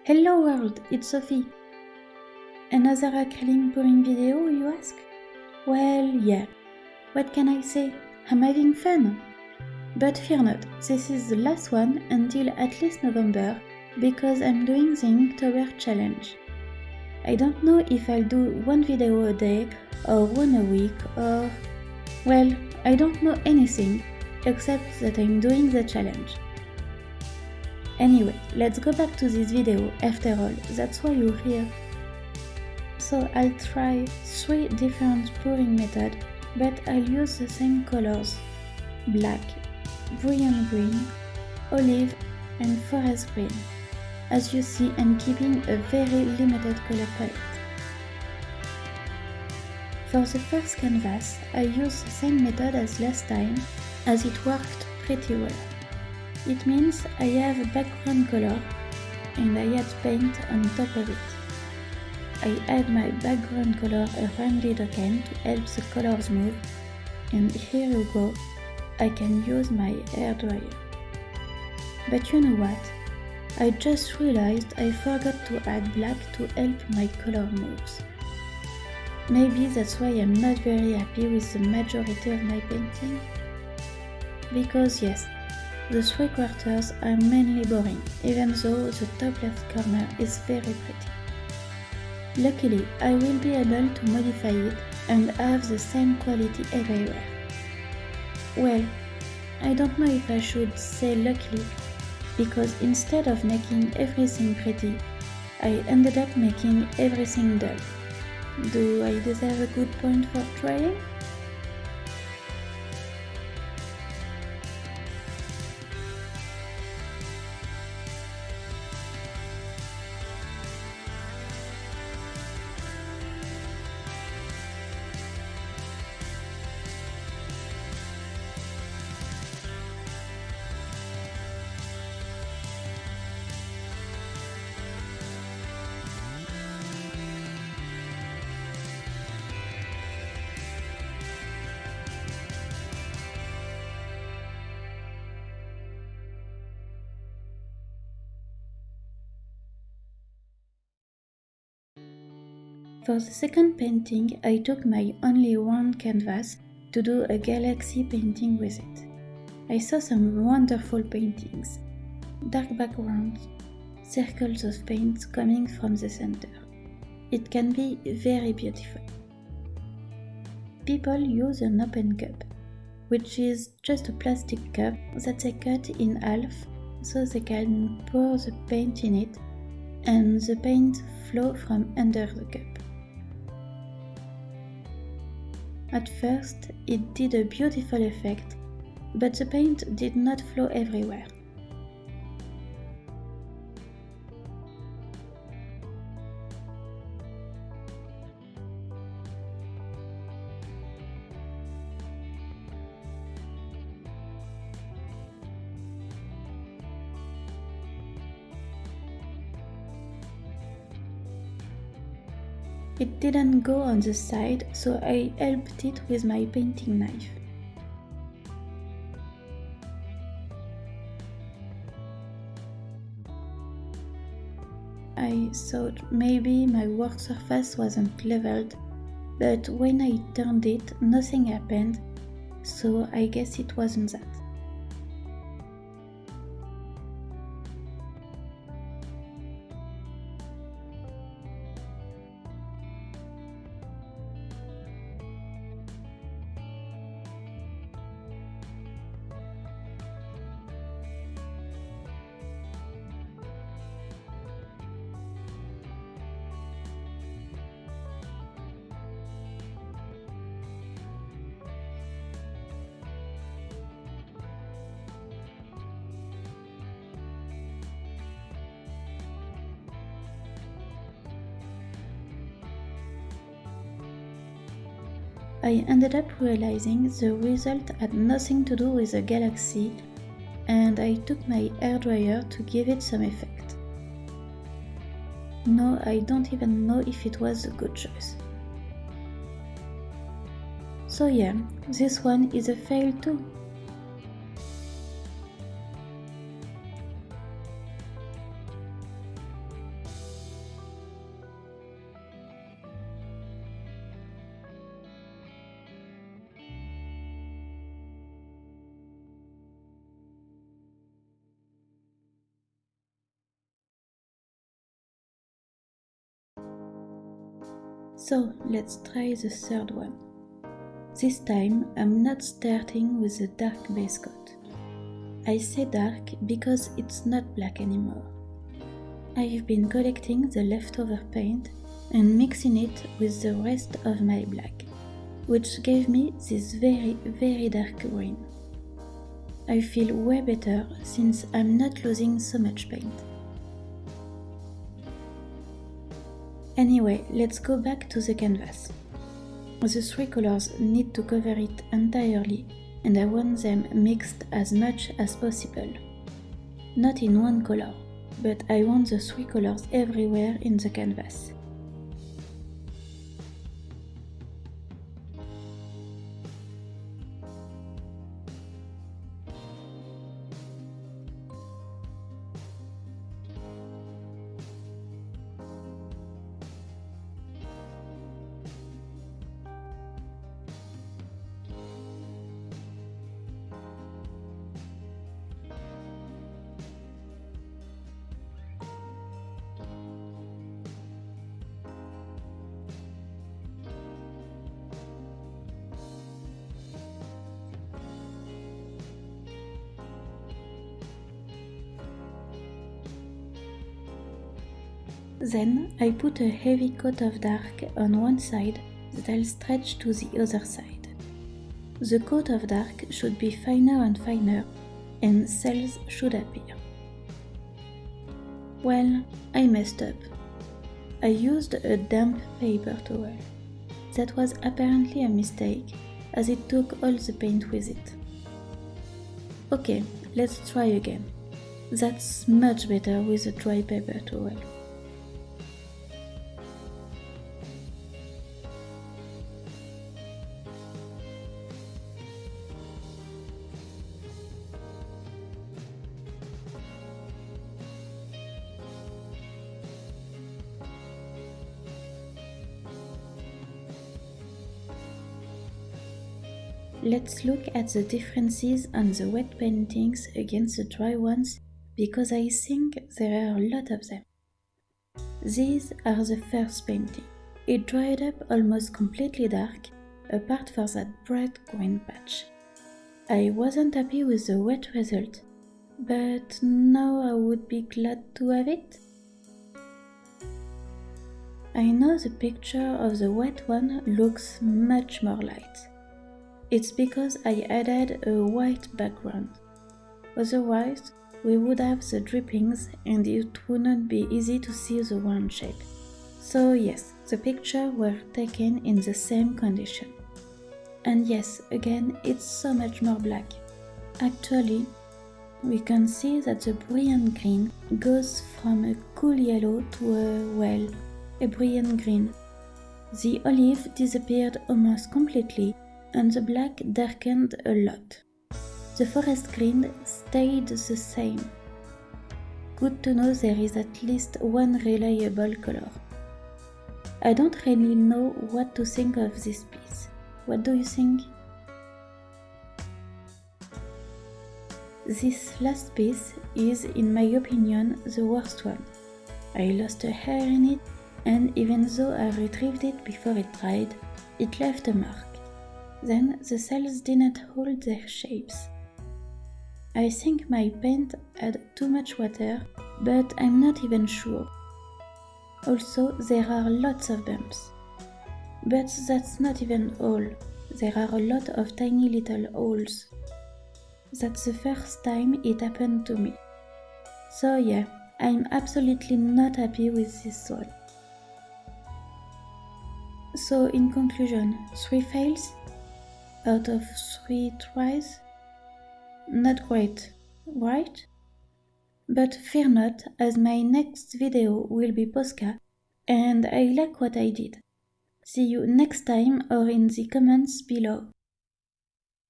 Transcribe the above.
Hello world, it's Sophie. Another acrylic pouring video, you ask? Well, yeah. What can I say? I'm having fun. But fear not, this is the last one until at least November, because I'm doing the Inktober challenge. I don't know if I'll do one video a day, or one a week, or... well, I don't know anything, except that I'm doing the challenge. Anyway, let's go back to this video, after all, that's why you're here. So I'll try 3 different pouring methods, but I'll use the same colors: black, brilliant green, olive and forest green. As you see, I'm keeping a very limited color palette. For the first canvas, I used the same method as last time, as it worked pretty well. It means I have a background color and I add paint on top of it. I add my background color around the can to help the colors move, and here you go, I can use my hairdryer. But you know what? I just realized I forgot to add black to help my color moves. Maybe that's why I'm not very happy with the majority of my painting. Because yes, the 3 quarters are mainly boring, even though the top left corner is very pretty. Luckily, I will be able to modify it and have the same quality everywhere. Well, I don't know if I should say luckily, because instead of making everything pretty, I ended up making everything dull. Do I deserve a good point for trying? For the second painting, I took my only one canvas to do a galaxy painting with it. I saw some wonderful paintings, dark backgrounds, circles of paint coming from the center. It can be very beautiful. People use an open cup, which is just a plastic cup that they cut in half so they can pour the paint in it and the paint flow from under the cup. At first, it did a beautiful effect, but the paint did not flow everywhere. It didn't go on the side, so I helped it with my painting knife. I thought maybe my work surface wasn't leveled, but when I turned it, nothing happened, so I guess it wasn't that. I ended up realizing the result had nothing to do with the galaxy, and I took my hairdryer to give it some effect. No, I don't even know if it was a good choice. So yeah, this one is a fail too. So let's try the third one. This time I'm not starting with a dark base coat. I say dark because it's not black anymore. I've been collecting the leftover paint and mixing it with the rest of my black, which gave me this very dark green. I feel way better since I'm not losing so much paint. Anyway, let's go back to the canvas. The three colors need to cover it entirely, and I want them mixed as much as possible. Not in one color, but I want the three colors everywhere in the canvas. Then I put a heavy coat of dark on one side that I'll stretch to the other side. The coat of dark should be finer and finer, and cells should appear. Well, I messed up. I used a damp paper towel. That was apparently a mistake, as it took all the paint with it. Okay, let's try again. That's much better with a dry paper towel. Let's look at the differences on the wet paintings against the dry ones, because I think there are a lot of them. These are the first painting. It dried up almost completely dark, apart from that bright green patch. I wasn't happy with the wet result, but now I would be glad to have it. I know the picture of the wet one looks much more light. It's because I added a white background. Otherwise, we would have the drippings and it wouldn't be easy to see the round shape. So yes, the pictures were taken in the same condition. And yes, again, it's so much more black. Actually, we can see that the brilliant green goes from a cool yellow to a brilliant green. The olive disappeared almost completely, and the black darkened a lot. The forest green stayed the same. Good to know there is at least one reliable color. I don't really know what to think of this piece. What do you think? This last piece is, in my opinion, the worst one. I lost a hair in it, and even though I retrieved it before it dried, it left a mark. Then the cells didn't hold their shapes. I think my paint had too much water, but I'm not even sure. Also, there are lots of bumps. But that's not even all. There are a lot of tiny little holes. That's the first time it happened to me. So yeah, I'm absolutely not happy with this one. So in conclusion, 3 fails out of 3 tries? Not great, right? But fear not, as my next video will be Posca, and I like what I did. See you next time or in the comments below.